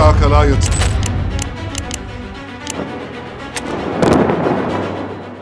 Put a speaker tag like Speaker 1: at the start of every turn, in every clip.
Speaker 1: عشاك لا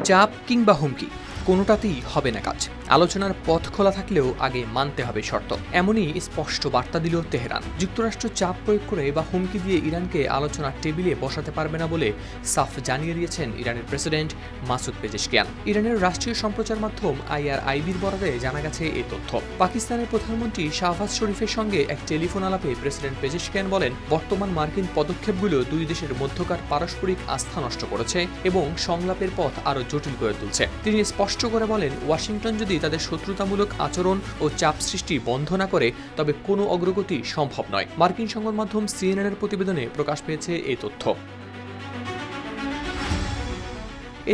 Speaker 2: চাপ কিংবা হুমকি কোনোটাতেই হবে না কাজ। আলোচনার পথ খোলা থাকলেও আগে মানতে হবে শর্ত। এমনই স্পষ্ট বার্তা দিল তেহরান। যুক্তরাষ্ট্র চাপ প্রয়োগ করে বা হুমকি দিয়ে ইরানকে আলোচনার টেবিলে বসাতে পারবে না বলে সাফ জানিয়ে দিয়েছেন ইরানের প্রেসিডেন্ট মাসুদ পেজেশকিয়ান। ইরানের রাষ্ট্রীয় সম্প্রচার মাধ্যম IRIBর বরাতে জানা গেছে এই তথ্য। পাকিস্তানের প্রধানমন্ত্রী শাহবাজ শরীফের সঙ্গে এক টেলিফোন আলাপে প্রেসিডেন্ট পেজেশকিয়ান বলেন, বর্তমান মার্কিন পদক্ষেপগুলো দুই দেশের মধ্যকার পারস্পরিক আস্থা নষ্ট করেছে এবং সংলাপের পথ আরও জটিল করে তুলছে। তিনি স্পষ্ট করে বলেন, ওয়াশিংটন যদি তাদের শত্রুতামূলক আচরণ ও চাপ সৃষ্টি বন্ধ না করে তবে কোনো অগ্রগতি সম্ভব নয়। মার্কিন সংবাদ মাধ্যম CNN-এর প্রতিবেদনে প্রকাশ পেয়েছে এই তথ্য।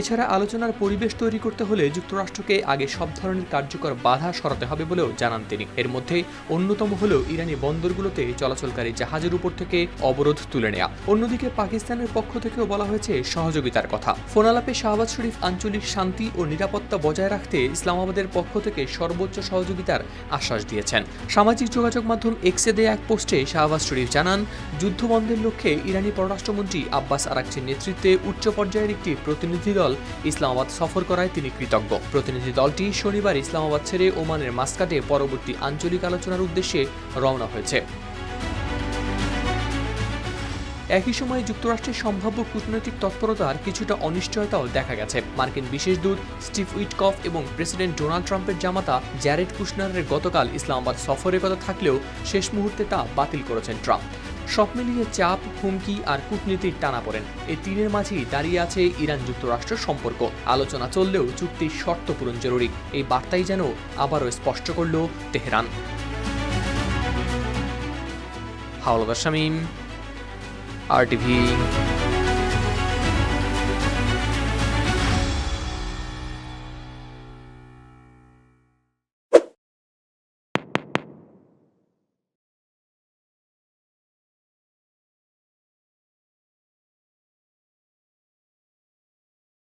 Speaker 2: এছাড়া আলোচনার পরিবেশ তৈরি করতে হলে যুক্তরাষ্ট্রকে আগে সব ধরনের কার্যকর বাধা সরাতে হবে বলেও জানান তিনি। এর মধ্যে অন্যতম হল ইরানি বন্দরগুলোতে চলাচলকারী জাহাজের উপর থেকে অবরোধ তুলে নেওয়া। অন্যদিকে পাকিস্তানের পক্ষ থেকেও বলা হয়েছে সহযোগিতার কথা। ফোন আলাপে শাহবাজ শরীফ আঞ্চলিক শান্তি ও নিরাপত্তা বজায় রাখতে ইসলামাবাদের পক্ষ থেকে সর্বোচ্চ সহযোগিতার আশ্বাস দিয়েছেন। সামাজিক যোগাযোগ মাধ্যম এক্সে দেয়া এক পোস্টে শাহবাজ শরীফ জানান, যুদ্ধবন্ধের লক্ষ্যে ইরানি পররাষ্ট্রমন্ত্রী আব্বাস আরাকচির নেতৃত্বে উচ্চ পর্যায়ের একটি প্রতিনিধি দল ইসলামাবাদ সফর করায় তিনি কৃতজ্ঞ। প্রতিনিধি দলটি শনিবার ইসলামাবাদ ছেড়ে ওমানের মাস্কাটে পরবর্তী আঞ্চলিক আলোচনার উদ্দেশ্যে রওনা হয়েছে। একই সময়ে যুক্তরাষ্ট্রের সম্ভাব্য কূটনৈতিক তৎপরতার কিছুটা অনিশ্চয়তাও দেখা গেছে। মার্কিন বিশেষ দূত স্টিভ উইটকফ এবং প্রেসিডেন্ট ডোনাল্ড ট্রাম্পের জামাতা জ্যারেড কুশনারের গতকাল ইসলামাবাদ সফরের কথা থাকলেও শেষ মুহূর্তে তা বাতিল করেছেন ট্রাম্প। সব মিলিয়ে চাপ, হুমকি আর কূটনীতির টানাপোড়েন, এই তিনের মাঝেই দাঁড়িয়ে আছে ইরান যুক্তরাষ্ট্র সম্পর্ক। আলোচনা চললেও চুক্তির শর্ত পূরণ জরুরি, এই বার্তাই যেন আবারও স্পষ্ট করল তেহরান। হাওলাদার শামীম, RTV।